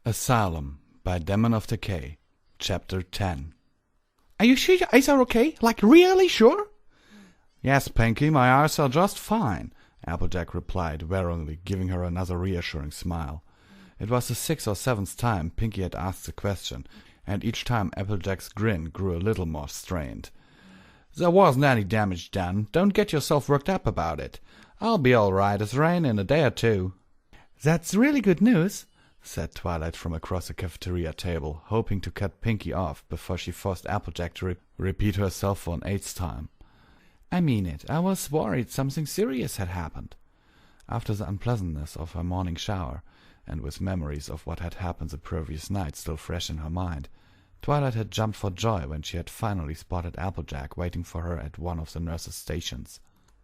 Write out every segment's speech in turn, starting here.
Asylum by Daemon of Decay, Chapter 10. Are you sure your eyes are okay? Like, really sure? Yes, Pinky, my eyes are just fine, Applejack replied warily, giving her another reassuring smile. It was the 6th or 7th time Pinky had asked the question, and each time Applejack's grin grew a little more strained. There wasn't any damage done. Don't get yourself worked up about it. I'll be all right as rain in a day or two. That's really good news, said Twilight from across the cafeteria table, hoping to cut Pinky off before she forced Applejack to repeat herself for an 8th time. I mean it. I was worried something serious had happened. After the unpleasantness of her morning shower, and with memories of what had happened the previous night still fresh in her mind, Twilight had jumped for joy when she had finally spotted Applejack waiting for her at one of the nurse's stations.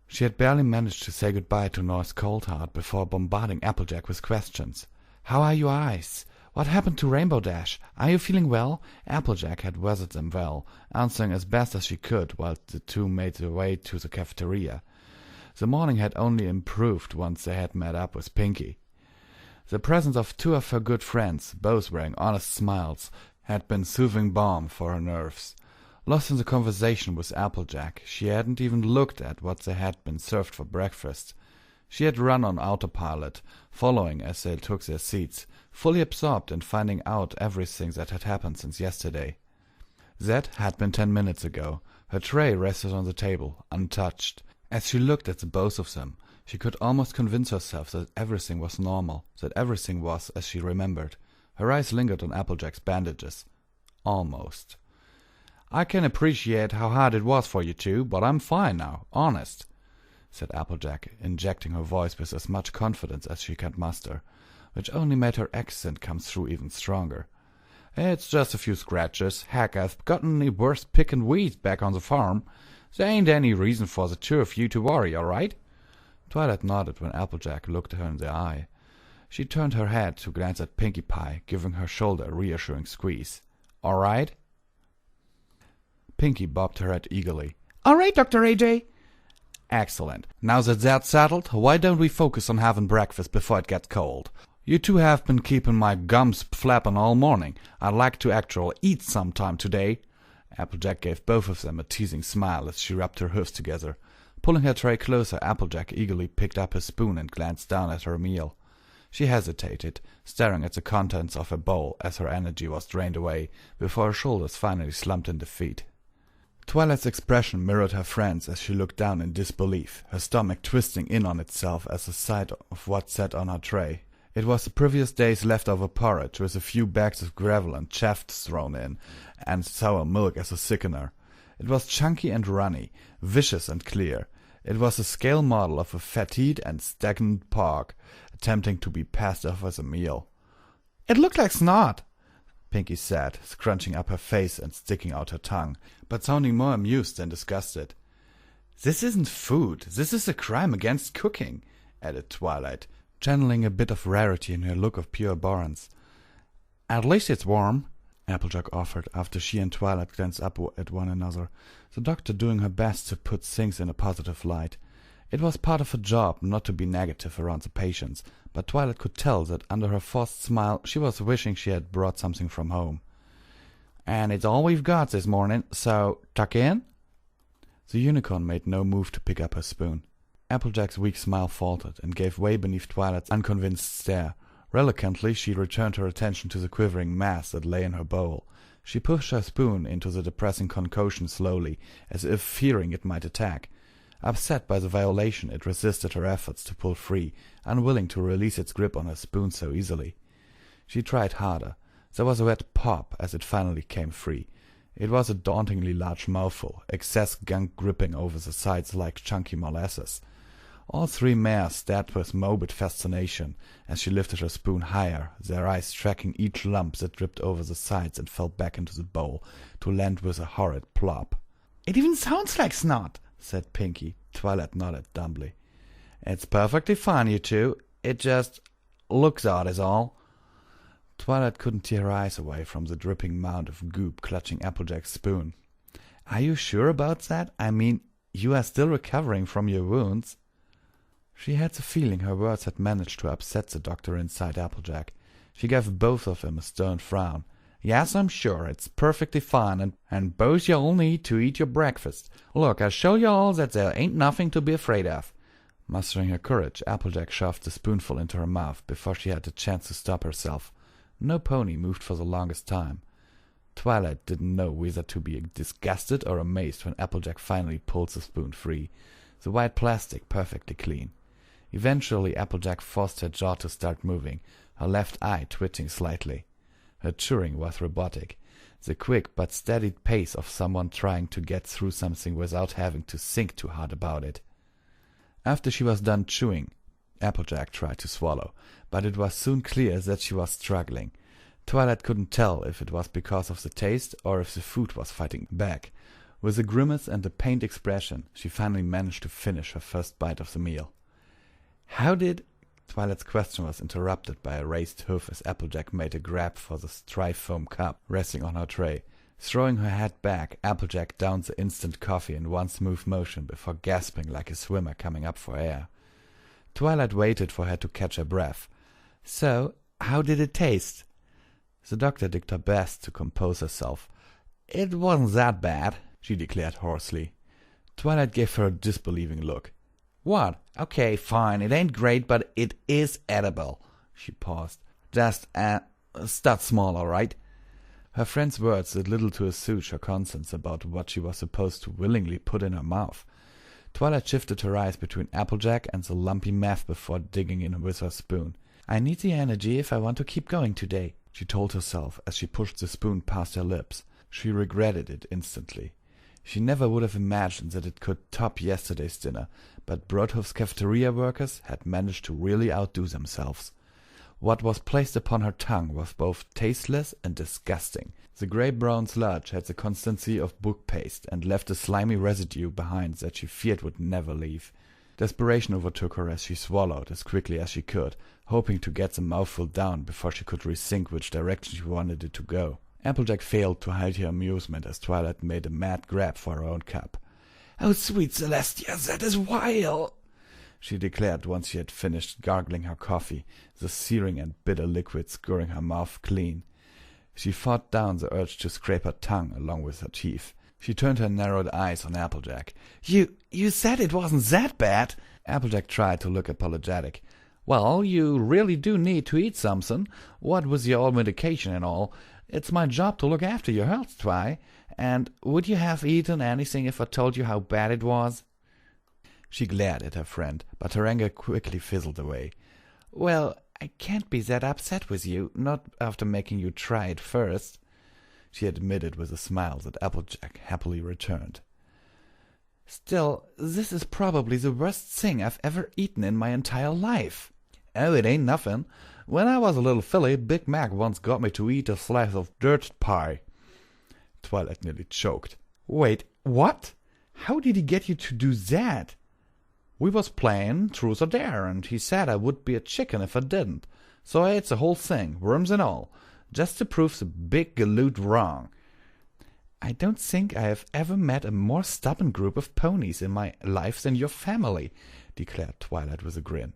She had barely managed to say goodbye to Norse Coldheart before bombarding Applejack with questions. How are your eyes? What happened to Rainbow Dash? Are you feeling well? Applejack had weathered them well, answering as best as she could while the two made their way to the cafeteria. The morning had only improved once they had met up with Pinky. The presence of two of her good friends, both wearing honest smiles, had been soothing balm for her nerves. Lost in the conversation with Applejack, she hadn't even looked at what they had been served for breakfast. She had run on autopilot, following as they took their seats, fully absorbed in finding out everything that had happened since yesterday. That had been 10 minutes ago. Her tray rested on the table, untouched. As she looked at the both of them, she could almost convince herself that everything was normal, that everything was as she remembered. Her eyes lingered on Applejack's bandages. Almost. I can appreciate how hard it was for you two, but I'm fine now, honest, said Applejack, injecting her voice with as much confidence as she could muster, which only made her accent come through even stronger. It's just a few scratches. Heck, I've gotten the worst pickin' weeds back on the farm. There ain't any reason for the two of you to worry, all right? Twilight nodded when Applejack looked her in the eye. She turned her head to glance at Pinkie Pie, giving her shoulder a reassuring squeeze. All right? Pinkie bobbed her head eagerly. All right, Dr. AJ. Excellent. Now that that's settled, why don't we focus on having breakfast before it gets cold? You two have been keeping my gums flapping all morning. I'd like to actually eat sometime today. Applejack gave both of them a teasing smile as she rubbed her hoofs together. Pulling her tray closer, Applejack eagerly picked up his spoon and glanced down at her meal. She hesitated, staring at the contents of her bowl as her energy was drained away, before her shoulders finally slumped in defeat. Twilight's expression mirrored her friend's as she looked down in disbelief, her stomach twisting in on itself as the sight of what sat on her tray. It was the previous day's leftover porridge with a few bags of gravel and chaff thrown in, and sour milk as a thickener. It was chunky and runny, vicious and clear. It was a scale model of a fatigued and stagnant pork, attempting to be passed off as a meal. It looked like snot, Pinky said, scrunching up her face and sticking out her tongue, but sounding more amused than disgusted. This isn't food. This is a crime against cooking, added Twilight, channeling a bit of rarity in her look of pure abhorrence. At least it's warm, Applejack offered after she and Twilight glanced up at one another, the doctor doing her best to put things in a positive light. It was part of her job not to be negative around the patients, but Twilight could tell that under her forced smile she was wishing she had brought something from home. And it's all we've got this morning, so tuck in? The unicorn made no move to pick up her spoon. Applejack's weak smile faltered and gave way beneath Twilight's unconvinced stare. Reluctantly she returned her attention to the quivering mass that lay in her bowl. She pushed her spoon into the depressing concoction slowly, as if fearing it might attack. Upset by the violation, it resisted her efforts to pull free, unwilling to release its grip on her spoon so easily. She tried harder. There was a wet pop as it finally came free. It was a dauntingly large mouthful, excess gunk dripping over the sides like chunky molasses. All three mares stared with morbid fascination as she lifted her spoon higher, their eyes tracking each lump that dripped over the sides and fell back into the bowl, to land with a horrid plop. It even sounds like snot, said Pinky. Twilight nodded dumbly. It's perfectly fine, you two. It just looks odd is all. Twilight couldn't tear her eyes away from the dripping mound of goop clutching Applejack's spoon. Are you sure about that? I mean, you are still recovering from your wounds. She had the feeling her words had managed to upset the doctor inside Applejack. She gave both of them a stern frown. "Yes, I'm sure, it's perfectly fine, and both y'all need to eat your breakfast. Look, I'll show y'all that there ain't nothing to be afraid of." Mustering her courage, Applejack shoved the spoonful into her mouth before she had the chance to stop herself. No pony moved for the longest time. Twilight didn't know whether to be disgusted or amazed when Applejack finally pulled the spoon free, the white plastic perfectly clean. Eventually Applejack forced her jaw to start moving, her left eye twitching slightly. Her chewing was robotic, the quick but steady pace of someone trying to get through something without having to think too hard about it. After she was done chewing, Applejack tried to swallow, but it was soon clear that she was struggling. Twilight couldn't tell if it was because of the taste or if the food was fighting back. With a grimace and a pained expression, she finally managed to finish her first bite of the meal. "How did—" Twilight's question was interrupted by a raised hoof as Applejack made a grab for the styrofoam cup resting on her tray. Throwing her head back, Applejack downed the instant coffee in one smooth motion before gasping like a swimmer coming up for air. Twilight waited for her to catch her breath. "So, how did it taste?" The doctor did her best to compose herself. "It wasn't that bad," she declared hoarsely. Twilight gave her a disbelieving look. "What? Okay, fine, it ain't great, but it is edible." She paused. "Just a stud small, all right." Her friend's words did little to assuage her concerns about what she was supposed to willingly put in her mouth. Twilight shifted her eyes between Applejack and the lumpy meth before digging in with her spoon. "I need the energy if I want to keep going today," she told herself as she pushed the spoon past her lips. She regretted it instantly. She never would have imagined that it could top yesterday's dinner, but Broadhoof's cafeteria workers had managed to really outdo themselves. What was placed upon her tongue was both tasteless and disgusting. The grey-brown sludge had the consistency of book paste and left a slimy residue behind that she feared would never leave. Desperation overtook her as she swallowed as quickly as she could, hoping to get the mouthful down before she could rethink which direction she wanted it to go. Applejack failed to hide her amusement as Twilight made a mad grab for her own cup. "Oh, sweet Celestia, that is vile!" she declared once she had finished gargling her coffee, the searing and bitter liquid scouring her mouth clean. She fought down the urge to scrape her tongue along with her teeth. She turned her narrowed eyes on Applejack. You said it wasn't that bad." Applejack tried to look apologetic. "Well, you really do need to eat something, what with your old medication and all. It's my job to look after your health, Twi. And would you have eaten anything if I told you how bad it was?" She glared at her friend, but her anger quickly fizzled away. "Well, I can't be that upset with you, not after making you try it first," she admitted with a smile that Applejack happily returned. "Still, this is probably the worst thing I've ever eaten in my entire life." "Oh, it ain't nothing. When I was a little filly, Big Mac once got me to eat a slice of dirt pie." Twilight nearly choked. "Wait, what? How did he get you to do that?" "We was playing Truth or Dare, and he said I would be a chicken if I didn't. So I ate the whole thing, worms and all, just to prove the big galoot wrong." "I don't think I have ever met a more stubborn group of ponies in my life than your family," declared Twilight with a grin.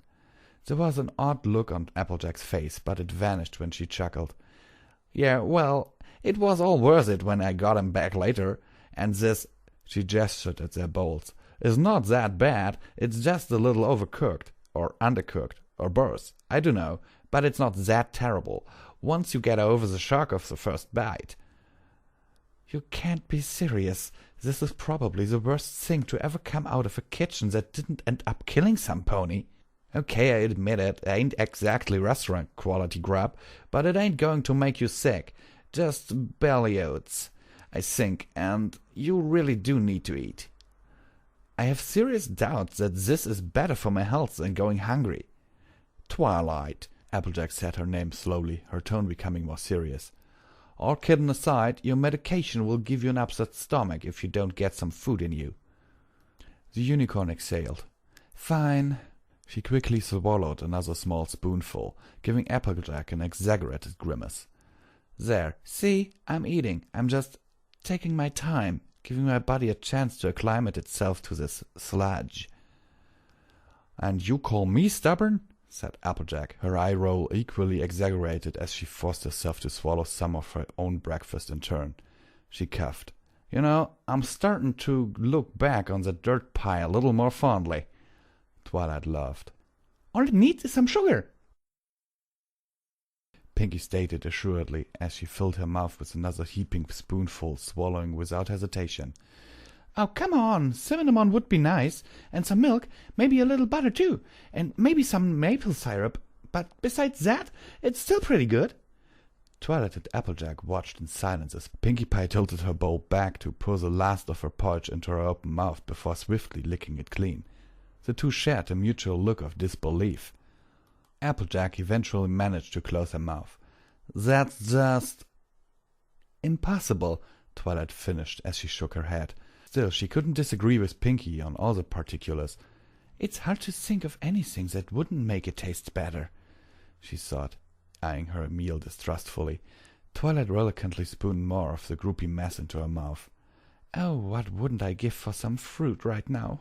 There was an odd look on Applejack's face, but it vanished when she chuckled. "Yeah, well, it was all worth it when I got him back later. And this," she gestured at their bowls, "is not that bad. It's just a little overcooked, or undercooked, or both. I don't know, but it's not that terrible, once you get over the shock of the first bite." "You can't be serious. This is probably the worst thing to ever come out of a kitchen that didn't end up killing some pony." "Okay, I admit it ain't exactly restaurant-quality grub, but it ain't going to make you sick. Just belly oats, I think, and you really do need to eat." "I have serious doubts that this is better for my health than going hungry." "Twilight," Applejack said her name slowly, her tone becoming more serious. "All kidding aside, your medication will give you an upset stomach if you don't get some food in you." The unicorn exhaled. "Fine." She quickly swallowed another small spoonful, giving Applejack an exaggerated grimace. "There, see, I'm eating. I'm just taking my time, giving my body a chance to acclimate itself to this sludge." "And you call me stubborn?" said Applejack, her eye roll equally exaggerated as she forced herself to swallow some of her own breakfast in turn. She coughed. "You know, I'm starting to look back on that dirt pie a little more fondly." Twilight laughed. "All it needs is some sugar," Pinky stated assuredly as she filled her mouth with another heaping spoonful, swallowing without hesitation. "Oh, come on, cinnamon would be nice, and some milk, maybe a little butter too, and maybe some maple syrup, but besides that, it's still pretty good." Twilight and Applejack watched in silence as Pinkie Pie tilted her bowl back to pour the last of her porridge into her open mouth before swiftly licking it clean. The two shared a mutual look of disbelief. Applejack eventually managed to close her mouth. "That's just impossible," Twilight finished as she shook her head. Still, she couldn't disagree with Pinkie on all the particulars. "It's hard to think of anything that wouldn't make it taste better," she thought, eyeing her meal distrustfully. Twilight reluctantly spooned more of the groupy mess into her mouth. "Oh, what wouldn't I give for some fruit right now?"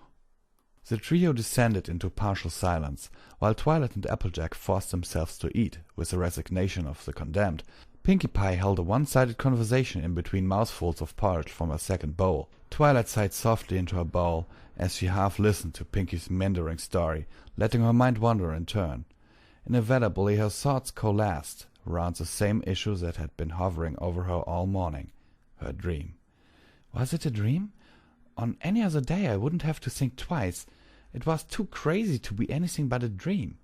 The trio descended into partial silence, while Twilight and Applejack forced themselves to eat, with the resignation of the condemned. Pinkie Pie held a one-sided conversation in between mouthfuls of porridge from her second bowl. Twilight sighed softly into her bowl as she half-listened to Pinkie's meandering story, letting her mind wander in turn. Inevitably her thoughts coalesced around the same issue that had been hovering over her all morning, her dream. Was it a dream? On any other day I wouldn't have to think twice. It was too crazy to be anything but a dream.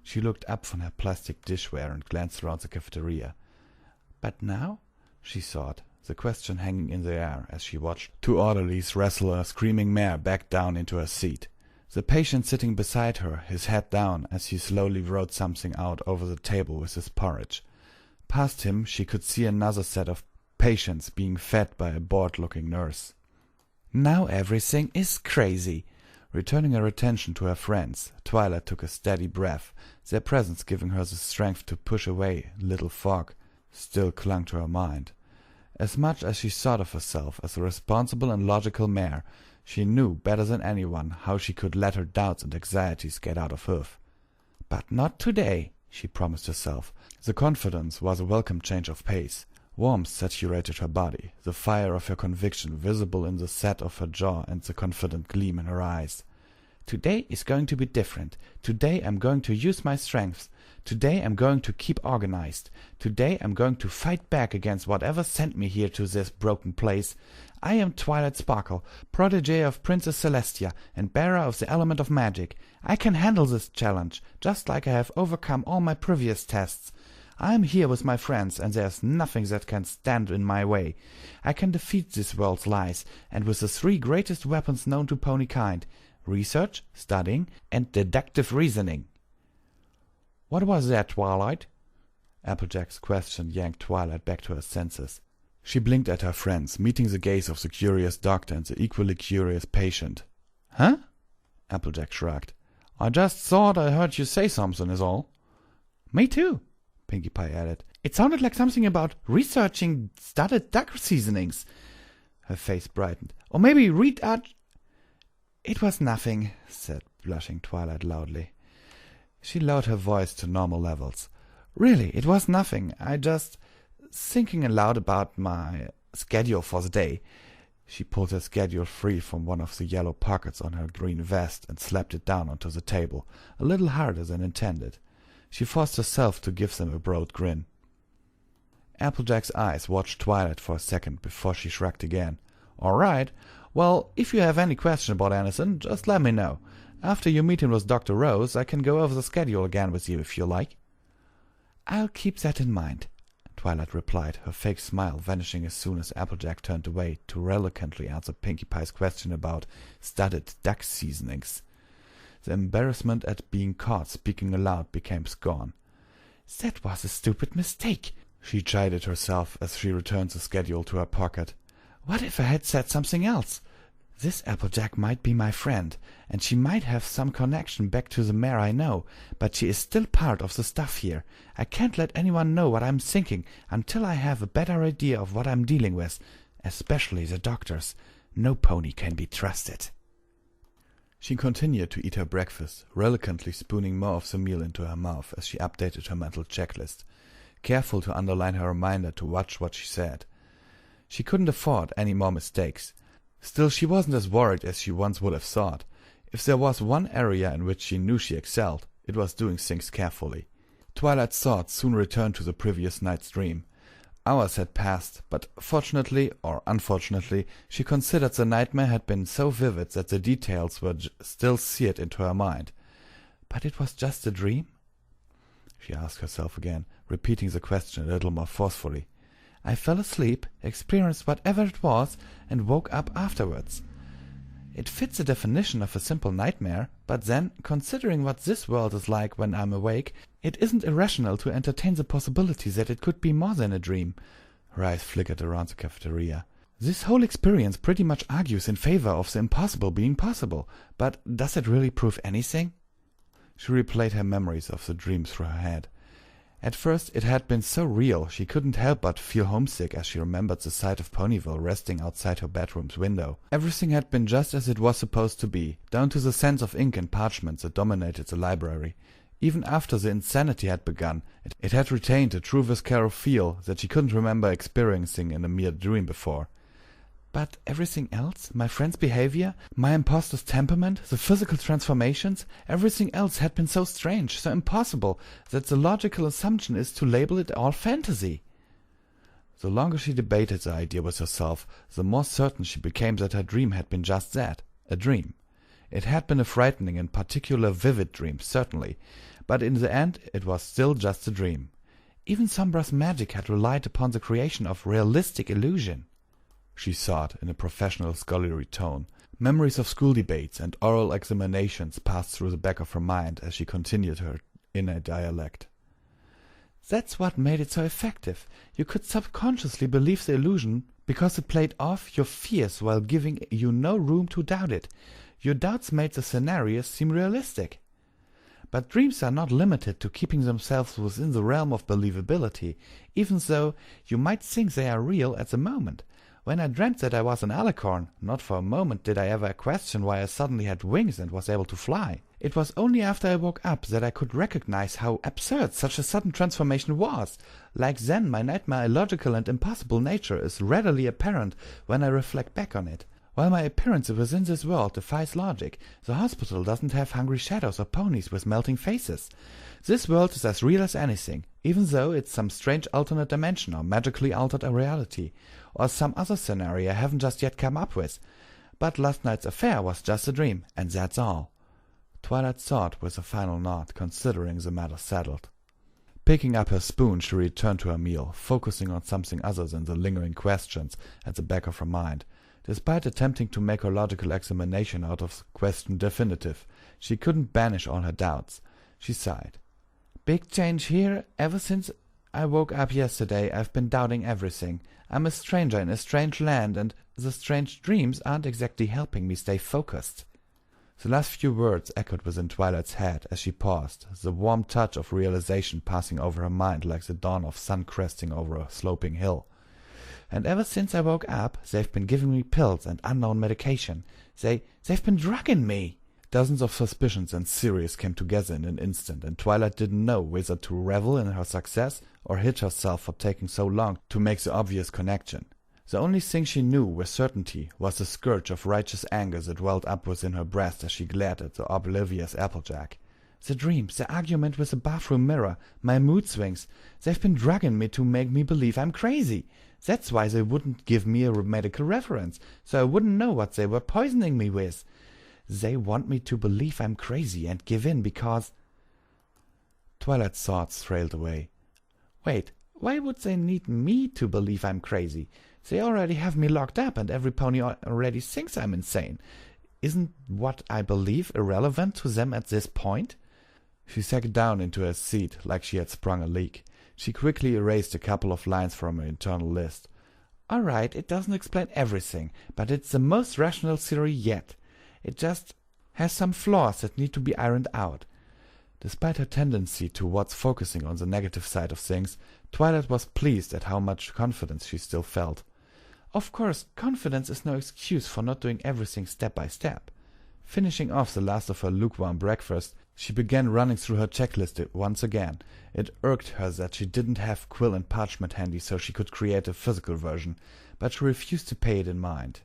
She looked up from her plastic dishware and glanced around the cafeteria. But now? She thought, the question hanging in the air as she watched two orderlies wrestle a screaming mare back down into her seat. The patient sitting beside her, his head down as he slowly wrote something out over the table with his porridge. Past him she could see another set of patients being fed by a bored-looking nurse. Now everything is crazy. Returning her attention to her friends, Twilight took a steady breath, their presence giving her the strength to push away little fog still clung to her mind. As much as she thought of herself as a responsible and logical mare, she knew better than anyone how she could let her doubts and anxieties get out of hoof. But not today, she promised herself. The confidence was a welcome change of pace. Warmth saturated her body, the fire of her conviction visible in the set of her jaw and the confident gleam in her eyes. Today is going to be different. Today I'm going to use my strengths. Today I'm going to keep organized. Today I'm going to fight back against whatever sent me here to this broken place. I am Twilight Sparkle, protege of Princess Celestia and bearer of the element of magic. I can handle this challenge, just like I have overcome all my previous tests. I am here with my friends, and there's nothing that can stand in my way. I can defeat this world's lies, and with the three greatest weapons known to ponykind: research, studying, and deductive reasoning. What was that, Twilight? Applejack's question yanked Twilight back to her senses. She blinked at her friends, meeting the gaze of the curious doctor and the equally curious patient. Huh? Applejack shrugged. I just thought I heard you say something, is all. Me too, Pinkie Pie added. It sounded like something about researching studded duck seasonings. Her face brightened. Or maybe read art. It was nothing, said blushing Twilight loudly. She lowered her voice to normal levels. Really, it was nothing. I just thinking aloud about my schedule for the day. She pulled her schedule free from one of the yellow pockets on her green vest and slapped it down onto the table, a little harder than intended. She forced herself to give them a broad grin. Applejack's eyes watched Twilight for a second before she shrugged again. All right. Well, if you have any question about anything, just let me know. After your meeting with Dr. Rose, I can go over the schedule again with you if you like. I'll keep that in mind, Twilight replied, her fake smile vanishing as soon as Applejack turned away to reluctantly answer Pinkie Pie's question about studded duck seasonings. The embarrassment at being caught speaking aloud became scorn. That was a stupid mistake, she chided herself as she returned the schedule to her pocket. What if I had said something else? This Applejack might be my friend, and she might have some connection back to the mare I know, but she is still part of the stuff here. I can't let anyone know what I'm thinking until I have a better idea of what I'm dealing with, especially the doctors. No pony can be trusted. She continued to eat her breakfast, reluctantly spooning more of the meal into her mouth as she updated her mental checklist, careful to underline her reminder to watch what she said. She couldn't afford any more mistakes. Still, she wasn't as worried as she once would have thought. If there was one area in which she knew she excelled, it was doing things carefully. Twilight's thoughts soon returned to the previous night's dream. Hours had passed, but fortunately, or unfortunately, she considered the nightmare had been so vivid that the details were still seared into her mind. But it was just a dream? She asked herself again, repeating the question a little more forcefully. I fell asleep, experienced whatever it was, and woke up afterwards. It fits the definition of a simple nightmare, but then, considering what this world is like when I'm awake, it isn't irrational to entertain the possibility that it could be more than a dream. Her eyes flickered around the cafeteria. This whole experience pretty much argues in favor of the impossible being possible, but does it really prove anything? She replayed her memories of the dream through her head. At first it had been so real she couldn't help but feel homesick as she remembered the sight of Pony&Wolf resting outside her bedroom's window. Everything had been just as it was supposed to be, down to the scents of ink and parchment that dominated the library. Even after the insanity had begun, it had retained a true visceral feel that she couldn't remember experiencing in a mere dream before. But everything else, my friend's behavior, my imposter's temperament, the physical transformations, everything else had been so strange, so impossible, that the logical assumption is to label it all fantasy. The longer she debated the idea with herself, the more certain she became that her dream had been just that, a dream. It had been a frightening and particularly vivid dream, certainly, but in the end it was still just a dream. Even Sombra's magic had relied upon the creation of realistic illusion. She thought in a professional scholarly tone. Memories of school debates and oral examinations passed through the back of her mind as she continued her inner dialect. That's what made it so effective. You could subconsciously believe the illusion because it played off your fears while giving you no room to doubt it. Your doubts made the scenarios seem realistic. But dreams are not limited to keeping themselves within the realm of believability, even though you might think they are real at the moment. When I dreamt that I was an alicorn, not for a moment did I ever question why I suddenly had wings and was able to fly. It was only after I woke up that I could recognize how absurd such a sudden transformation was. Like then, my nightmare illogical and impossible nature is readily apparent when I reflect back on it. While my appearance within this world defies logic, the hospital doesn't have hungry shadows or ponies with melting faces. This world is as real as anything, even though it's some strange alternate dimension or magically altered a reality, or some other scenario I haven't just yet come up with. But last night's affair was just a dream, and that's all. Twilight thought with a final nod, considering the matter settled. Picking up her spoon, she returned to her meal, focusing on something other than the lingering questions at the back of her mind. Despite attempting to make her logical examination out of the question definitive, she couldn't banish all her doubts. She sighed. Big change here. Ever since I woke up yesterday, I've been doubting everything. I'm a stranger in a strange land, and the strange dreams aren't exactly helping me stay focused. The last few words echoed within Twilight's head as she paused, the warm touch of realization passing over her mind like the dawn of sun cresting over a sloping hill. And ever since I woke up, they've been giving me pills and unknown medication. They've been drugging me. Dozens of suspicions and theories came together in an instant, and Twilight didn't know whether to revel in her success or hit herself for taking so long to make the obvious connection. The only thing she knew with certainty was the scourge of righteous anger that welled up within her breast as she glared at the oblivious Applejack. The dream, the argument with the bathroom mirror, my mood swings, they've been drugging me to make me believe I'm crazy. That's why they wouldn't give me a medical reference, so I wouldn't know what they were poisoning me with. They want me to believe I'm crazy and give in because... Twilight's thoughts trailed away. Wait, why would they need me to believe I'm crazy? They already have me locked up and every pony already thinks I'm insane. Isn't what I believe irrelevant to them at this point? She sank down into her seat like she had sprung a leak. She quickly erased a couple of lines from her internal list. All right, it doesn't explain everything, but it's the most rational theory yet. It just has some flaws that need to be ironed out. Despite her tendency towards focusing on the negative side of things, Twilight was pleased at how much confidence she still felt. Of course, confidence is no excuse for not doing everything step by step. Finishing off the last of her lukewarm breakfast, she began running through her checklist once again. It irked her that she didn't have quill and parchment handy so she could create a physical version, but she refused to pay it in mind.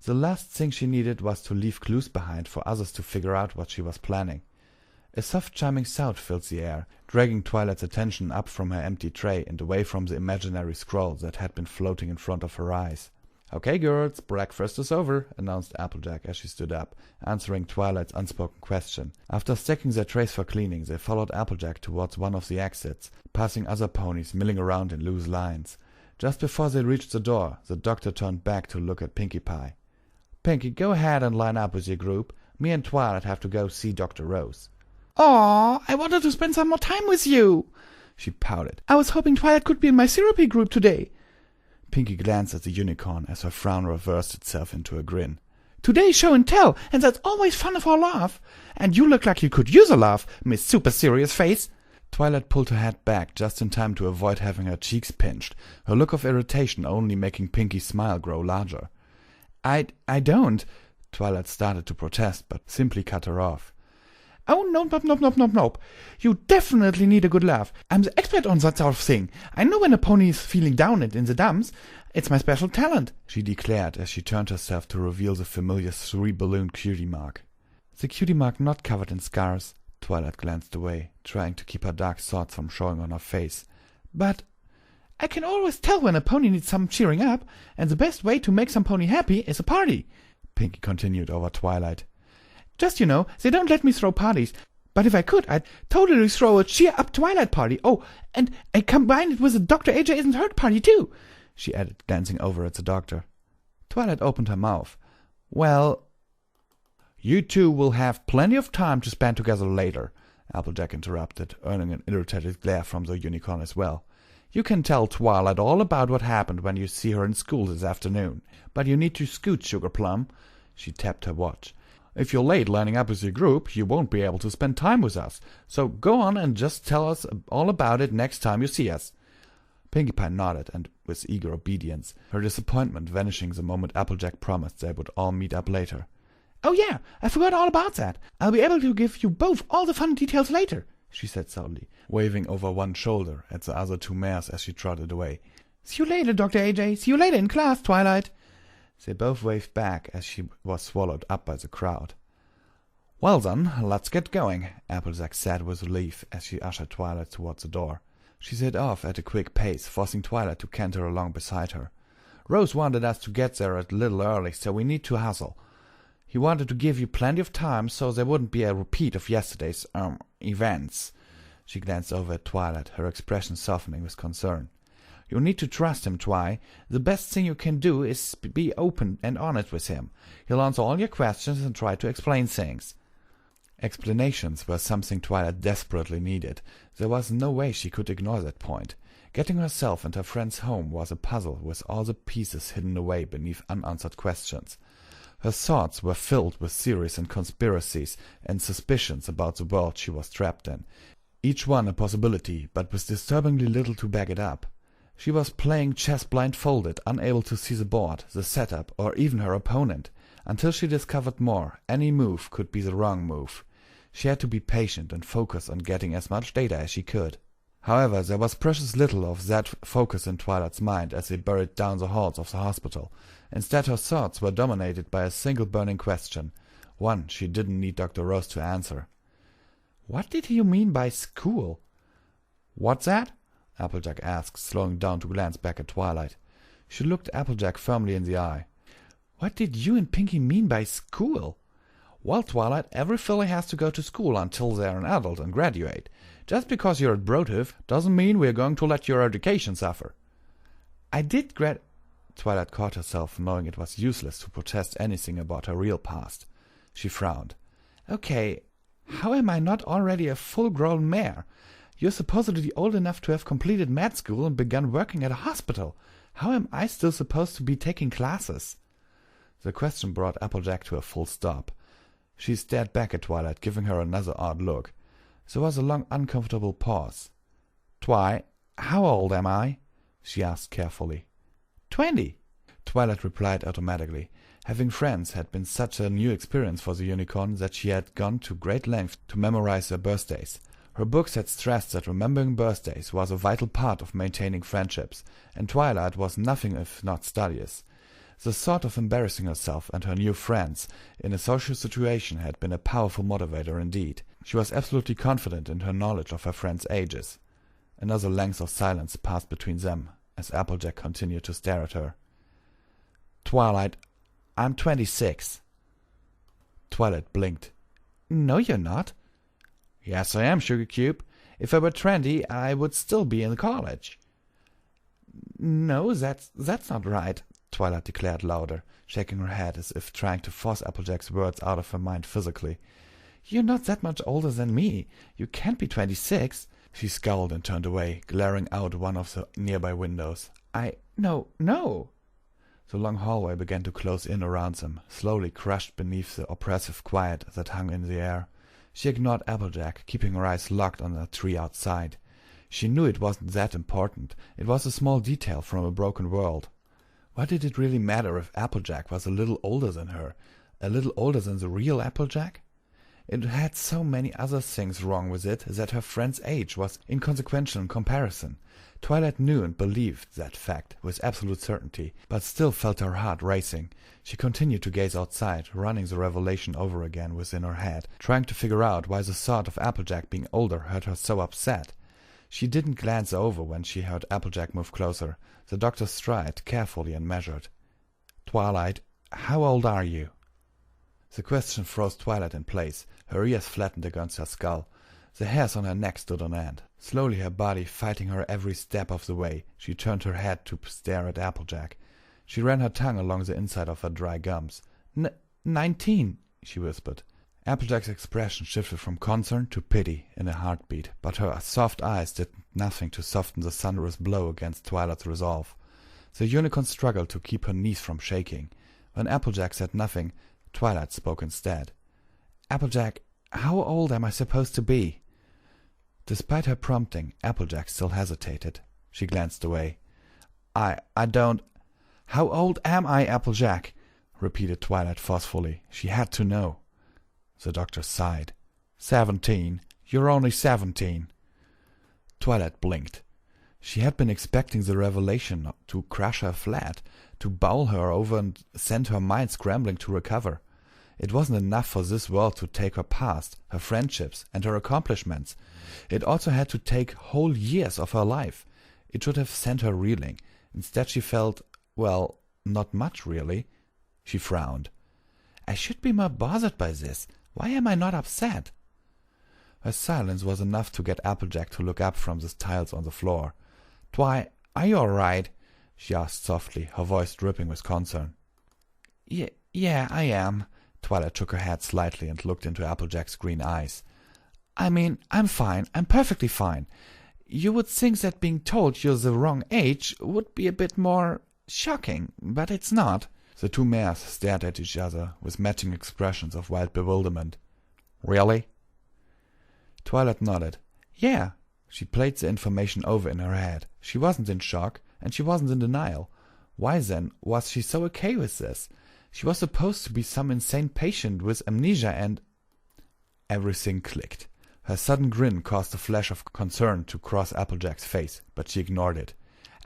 The last thing she needed was to leave clues behind for others to figure out what she was planning. A soft chiming sound filled the air, dragging Twilight's attention up from her empty tray and away from the imaginary scroll that had been floating in front of her eyes. "Okay, girls, breakfast is over," announced Applejack as she stood up, answering Twilight's unspoken question. After stacking their trays for cleaning, they followed Applejack towards one of the exits, passing other ponies milling around in loose lines. Just before they reached the door, the doctor turned back to look at Pinkie Pie. "Pinkie, go ahead and line up with your group. Me and Twilight have to go see Dr. Rose." "Aw, I wanted to spend some more time with you," she pouted. "I was hoping Twilight could be in my syrupy group today." Pinkie glanced at the unicorn as her frown reversed itself into a grin. "Today's show and tell, and that's always fun for a laugh. And you look like you could use a laugh, Miss Super Serious Face." Twilight pulled her head back just in time to avoid having her cheeks pinched, her look of irritation only making Pinkie's smile grow larger. I don't," Twilight started to protest, but simply cut her off. "Oh, nope. You definitely need a good laugh. I'm the expert on that sort of thing. I know when a pony is feeling down and in the dumps. It's my special talent," she declared as she turned herself to reveal the familiar three-balloon cutie mark. The cutie mark not covered in scars. Twilight glanced away, trying to keep her dark thoughts from showing on her face. "But I can always tell when a pony needs some cheering up, and the best way to make some pony happy is a party," Pinkie continued over Twilight. "Just, they don't let me throw parties. But if I could, I'd totally throw a cheer-up Twilight party. Oh, and I combine it with a Dr. AJ Isn't Hurt party, too," she added, glancing over at the doctor. Twilight opened her mouth. "Well, you two will have plenty of time to spend together later," Applejack interrupted, earning an irritated glare from the unicorn as well. "You can tell Twilight all about what happened when you see her in school this afternoon. But you need to scoot, Sugar Plum." She tapped her watch. "If you're late lining up with your group, you won't be able to spend time with us. So go on and just tell us all about it next time you see us." Pinkie Pie nodded, and with eager obedience, her disappointment vanishing the moment Applejack promised they would all meet up later. "Oh yeah, I forgot all about that. I'll be able to give you both all the fun details later," she said sadly, waving over one shoulder at the other two mares as she trotted away. "See you later, Dr. AJ. See you later in class, Twilight." They both waved back as she was swallowed up by the crowd. "Well then, let's get going," Applejack said with relief as she ushered Twilight towards the door. She set off at a quick pace, forcing Twilight to canter along beside her. "Rose wanted us to get there a little early, so we need to hustle. He wanted to give you plenty of time so there wouldn't be a repeat of yesterday's, events." She glanced over at Twilight, her expression softening with concern. "You need to trust him, Twi. The best thing you can do is be open and honest with him. He'll answer all your questions and try to explain things." Explanations were something Twilight desperately needed. There was no way she could ignore that point. Getting herself and her friends home was a puzzle with all the pieces hidden away beneath unanswered questions. Her thoughts were filled with theories and conspiracies and suspicions about the world she was trapped in, each one a possibility, but with disturbingly little to back it up. She was playing chess blindfolded, unable to see the board, the setup, or even her opponent. Until she discovered more, any move could be the wrong move. She had to be patient and focus on getting as much data as she could. However, there was precious little of that focus in Twilight's mind as they buried down the halls of the hospital. Instead, her thoughts were dominated by a single burning question, one she didn't need Dr. Rose to answer. "What did you mean by school?" "What's that?" Applejack asked, slowing down to glance back at Twilight. She looked Applejack firmly in the eye. "What did you and Pinkie mean by school?" "Well, Twilight, every filly has to go to school until they're an adult and graduate. Just because you're at Broadhoof doesn't mean we're going to let your education suffer." "I did Twilight caught herself, knowing it was useless to protest anything about her real past. She frowned. "Okay, how am I not already a full-grown mare? You're supposedly old enough to have completed med school and begun working at a hospital. How am I still supposed to be taking classes?" The question brought Applejack to a full stop. She stared back at Twilight, giving her another odd look. There was a long, uncomfortable pause. "Twi, how old am I?" she asked carefully. 20. Twilight replied automatically. Having friends had been such a new experience for the unicorn that she had gone to great lengths to memorize their birthdays. Her books had stressed that remembering birthdays was a vital part of maintaining friendships, and Twilight was nothing if not studious. The thought of embarrassing herself and her new friends in a social situation had been a powerful motivator indeed. She was absolutely confident in her knowledge of her friends' ages. Another length of silence passed between them, as Applejack continued to stare at her. "Twilight, I'm 26. Twilight blinked. "No, you're not." "Yes, I am, Sugar Cube. If I were 20, I would still be in college." "No, that's not right," Twilight declared louder, shaking her head as if trying to force Applejack's words out of her mind physically. "You're not that much older than me. You can't be 26. She scowled and turned away, glaring out one of the nearby windows. No. The long hallway began to close in around them, slowly crushed beneath the oppressive quiet that hung in the air. She ignored Applejack, keeping her eyes locked on the tree outside. She knew it wasn't that important. It was a small detail from a broken world. What did it really matter if Applejack was a little older than her? A little older than the real Applejack? It had so many other things wrong with it that her friend's age was inconsequential in comparison. Twilight knew and believed that fact with absolute certainty, but still felt her heart racing. She continued to gaze outside, running the revelation over again within her head, trying to figure out why the thought of Applejack being older had her so upset. She didn't glance over when she heard Applejack move closer, the doctor's stride carefully and measured. "Twilight, how old are you?" The question froze Twilight in place. Her ears flattened against her skull. The hairs on her neck stood on end. Slowly, her body fighting her every step of the way, she turned her head to stare at Applejack. She ran her tongue along the inside of her dry gums. 19, she whispered. Applejack's expression shifted from concern to pity in a heartbeat, but her soft eyes did nothing to soften the thunderous blow against Twilight's resolve. The unicorn struggled to keep her knees from shaking. When Applejack said nothing, Twilight spoke instead. "Applejack, how old am I supposed to be?" Despite her prompting, Applejack still hesitated. She glanced away. I don't... How old am I, Applejack?" repeated Twilight forcefully. She had to know. The doctor sighed. 17. You're only 17. Twilight blinked. She had been expecting the revelation to crush her flat, to bowl her over and send her mind scrambling to recover. It wasn't enough for this world to take her past, her friendships, and her accomplishments. It also had to take whole years of her life. It should have sent her reeling. Instead she felt, well, not much really. She frowned. I should be more bothered by this. Why am I not upset? Her silence was enough to get Applejack to look up from the tiles on the floor. Twi, are you all right? She asked softly, her voice dripping with concern. Yeah, I am. Twilight shook her head slightly and looked into Applejack's green eyes. I mean, I'm fine. I'm perfectly fine. You would think that being told you're the wrong age would be a bit more shocking, but it's not. The two mares stared at each other with matching expressions of wild bewilderment. Really? Twilight nodded. Yeah. She played the information over in her head. She wasn't in shock, and she wasn't in denial. Why then was she so okay with this? She was supposed to be some insane patient with amnesia and... Everything clicked. Her sudden grin caused a flash of concern to cross Applejack's face, but she ignored it.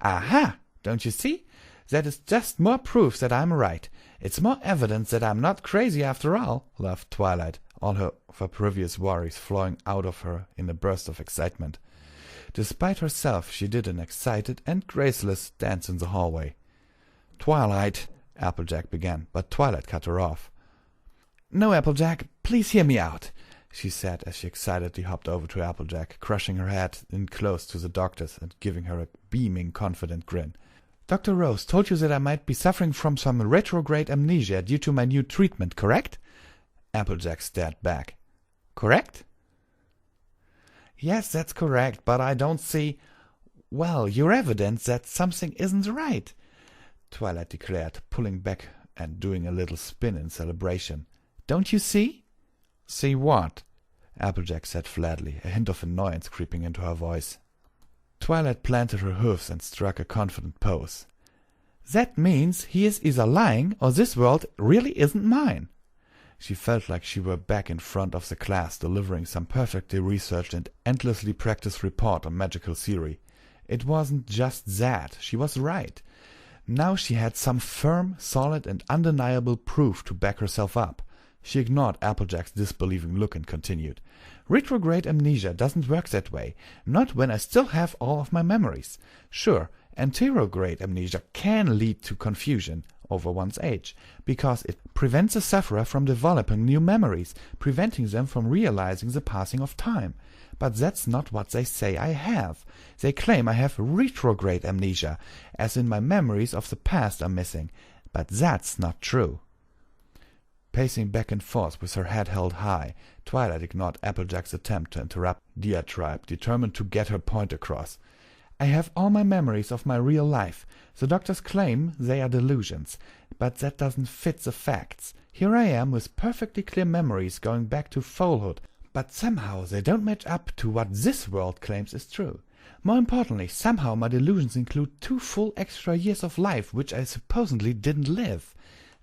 Aha! Don't you see? That is just more proof that I'm right. It's more evidence that I'm not crazy after all, laughed Twilight, all of her previous worries flowing out of her in a burst of excitement. Despite herself, she did an excited and graceless dance in the hallway. Twilight, Applejack began, but Twilight cut her off. No, Applejack, please hear me out, she said as she excitedly hopped over to Applejack, crushing her head in close to the doctor's and giving her a beaming, confident grin. Dr. Rose told you that I might be suffering from some retrograde amnesia due to my new treatment, correct? Applejack stared back. Correct? Yes, that's correct, but I don't see... Well, you're evidence that something isn't right, Twilight declared, pulling back and doing a little spin in celebration. Don't you see? See what? Applejack said flatly, a hint of annoyance creeping into her voice. Twilight planted her hoofs and struck a confident pose. That means he is either lying or this world really isn't mine. She felt like she were back in front of the class delivering some perfectly researched and endlessly practiced report on magical theory. It wasn't just that, she was right. Now she had some firm, solid and undeniable proof to back herself up. She ignored Applejack's disbelieving look and continued. Retrograde amnesia doesn't work that way, not when I still have all of my memories. Sure, anterograde amnesia can lead to confusion over one's age, because it prevents the sufferer from developing new memories, preventing them from realizing the passing of time. But that's not what they say I have. They claim I have retrograde amnesia, as in my memories of the past are missing. But that's not true. Pacing back and forth with her head held high, Twilight ignored Applejack's attempt to interrupt diatribe, determined to get her point across. I have all my memories of my real life. The doctors claim they are delusions, but that doesn't fit the facts. Here I am with perfectly clear memories going back to foalhood, but somehow they don't match up to what this world claims is true. More importantly, somehow my delusions include 2 full extra years of life which I supposedly didn't live.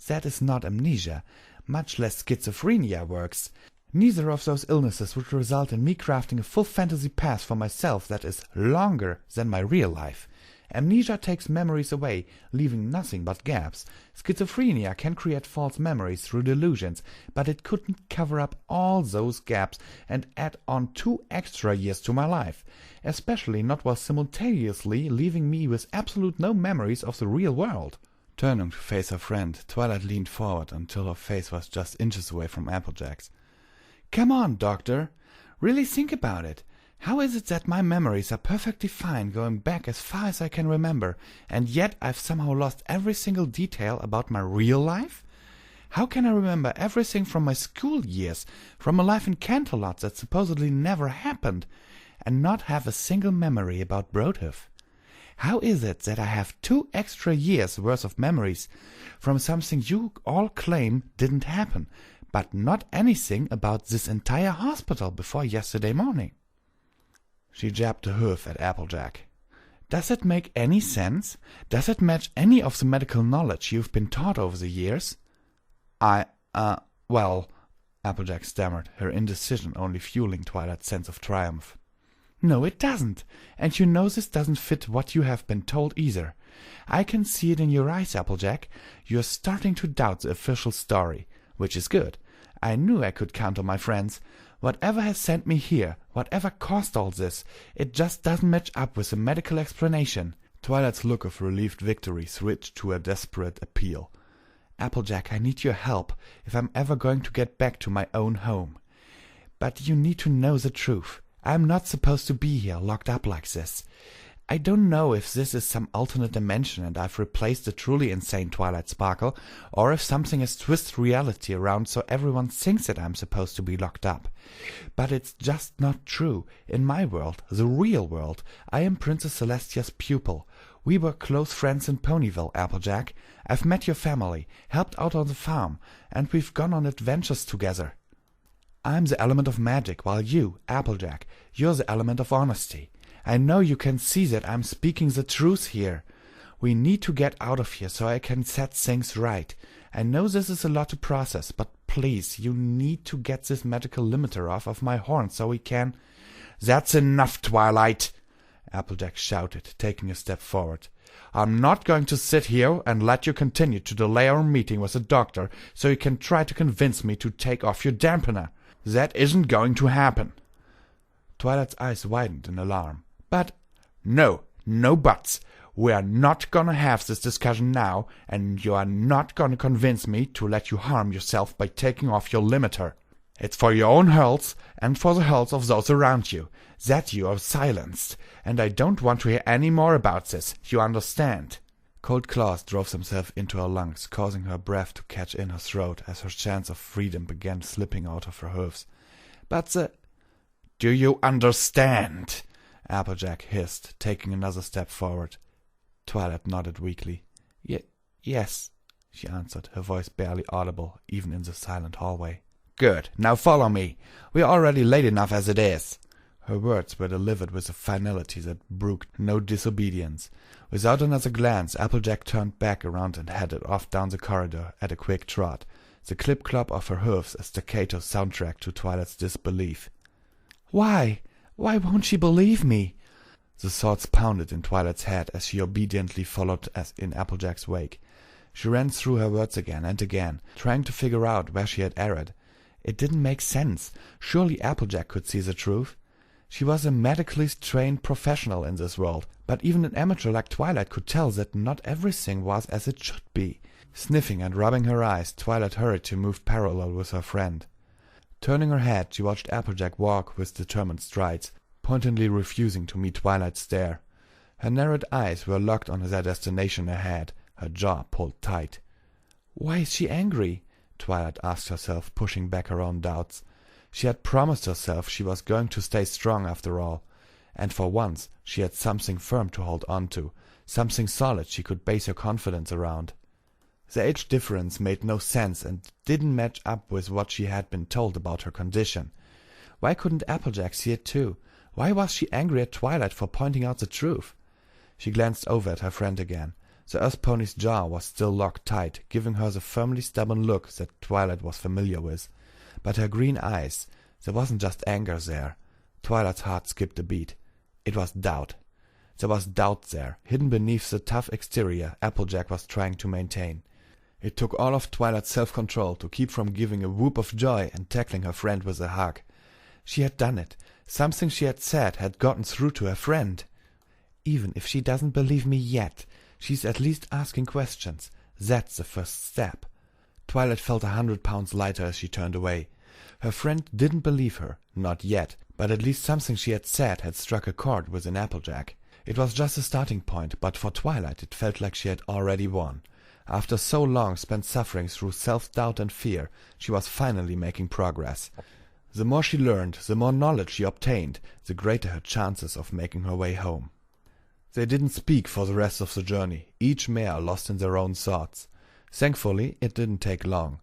That is not amnesia, much less schizophrenia works. Neither of those illnesses would result in me crafting a full fantasy past for myself that is longer than my real life. Amnesia takes memories away, leaving nothing but gaps. Schizophrenia can create false memories through delusions, but it couldn't cover up all those gaps and add on 2 extra years to my life, especially not while simultaneously leaving me with absolute no memories of the real world. Turning to face her friend, Twilight leaned forward until her face was just inches away from Applejack's. Come on, Doctor. Really think about it. How is it that my memories are perfectly fine going back as far as I can remember, and yet I've somehow lost every single detail about my real life? How can I remember everything from my school years, from a life in Canterlot that supposedly never happened, and not have a single memory about Broadhoof? How is it that I have 2 extra years worth of memories from something you all claim didn't happen, but not anything about this entire hospital before yesterday morning? She jabbed a hoof at Applejack. Does it make any sense? Does it match any of the medical knowledge you've been taught over the years? Well, Applejack stammered, her indecision only fueling Twilight's sense of triumph. No, it doesn't. And you know this doesn't fit what you have been told either. I can see it in your eyes, Applejack. You're starting to doubt the official story, which is good. I knew I could count on my friends. Whatever has sent me here, whatever caused all this, it just doesn't match up with the medical explanation. Twilight's look of relieved victory switched to a desperate appeal. Applejack, I need your help if I'm ever going to get back to my own home. But you need to know the truth. I'm not supposed to be here locked up like this. I don't know if this is some alternate dimension and I've replaced the truly insane Twilight Sparkle, or if something has twisted reality around so everyone thinks that I'm supposed to be locked up. But it's just not true. In my world, the real world, I am Princess Celestia's pupil. We were close friends in Ponyville, Applejack. I've met your family, helped out on the farm, and we've gone on adventures together. I'm the element of magic, while you, Applejack, you're the element of honesty. I know you can see that I'm speaking the truth here. We need to get out of here so I can set things right. I know this is a lot to process, but please, you need to get this magical limiter off of my horn so we can— That's enough, Twilight! Applejack shouted, taking a step forward. I'm not going to sit here and let you continue to delay our meeting with the doctor so you can try to convince me to take off your dampener. That isn't going to happen. Twilight's eyes widened in alarm. But— No buts. We're not gonna have this discussion now, and you are not gonna convince me to let you harm yourself by taking off your limiter. It's for your own health, and for the health of those around you, that you are silenced, and I don't want to hear any more about this, you understand? Cold claws drove themselves into her lungs, causing her breath to catch in her throat as her chance of freedom began slipping out of her hooves. But Do you understand? Applejack hissed, taking another step forward. Twilight nodded weakly. Yes, she answered, her voice barely audible, even in the silent hallway. Good. Now follow me. We're already late enough as it is. Her words were delivered with a finality that brooked no disobedience. Without another glance, Applejack turned back around and headed off down the corridor at a quick trot, the clip-clop of her hooves a staccato soundtrack to Twilight's disbelief. Why? Why won't she believe me? The thoughts pounded in Twilight's head as she obediently followed in Applejack's wake. She ran through her words again and again, trying to figure out where she had erred. It didn't make sense. Surely Applejack could see the truth. She was a medically trained professional in this world, but even an amateur like Twilight could tell that not everything was as it should be. Sniffing and rubbing her eyes, Twilight hurried to move parallel with her friend. Turning her head, she watched Applejack walk with determined strides, pointedly refusing to meet Twilight's stare. Her narrowed eyes were locked on their destination ahead, her jaw pulled tight. Why is she angry? Twilight asked herself, pushing back her own doubts. She had promised herself she was going to stay strong after all, and for once she had something firm to hold on to, something solid she could base her confidence around. The age difference made no sense and didn't match up with what she had been told about her condition. Why couldn't Applejack see it too? Why was she angry at Twilight for pointing out the truth? She glanced over at her friend again. The Earth Pony's jaw was still locked tight, giving her the firmly stubborn look that Twilight was familiar with. But her green eyes, there wasn't just anger there. Twilight's heart skipped a beat. It was doubt. There was doubt there, hidden beneath the tough exterior Applejack was trying to maintain. It took all of Twilight's self-control to keep from giving a whoop of joy and tackling her friend with a hug. She had done it. Something she had said had gotten through to her friend. Even if she doesn't believe me yet, she's at least asking questions. That's the first step. Twilight felt 100 pounds lighter as she turned away. Her friend didn't believe her, not yet, but at least something she had said had struck a chord within Applejack. It was just a starting point, but for Twilight it felt like she had already won. After so long spent suffering through self-doubt and fear, she was finally making progress. The more she learned, the more knowledge she obtained, the greater her chances of making her way home. They didn't speak for the rest of the journey, each mare lost in their own thoughts. Thankfully, it didn't take long.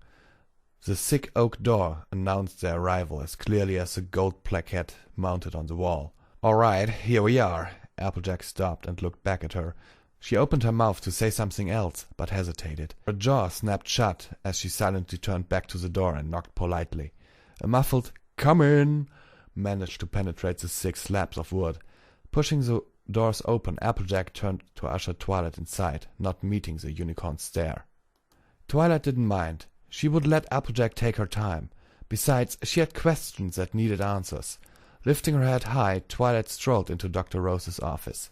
The thick oak door announced their arrival as clearly as the gold placard mounted on the wall. "All right, here we are." Applejack stopped and looked back at her. She opened her mouth to say something else, but hesitated. Her jaw snapped shut as she silently turned back to the door and knocked politely. A muffled "Come in" managed to penetrate the thick slabs of wood. Pushing the doors open, Applejack turned to usher Twilight inside, not meeting the unicorn's stare. Twilight didn't mind. She would let Applejack take her time. Besides, she had questions that needed answers. Lifting her head high, Twilight strolled into Dr. Rose's office.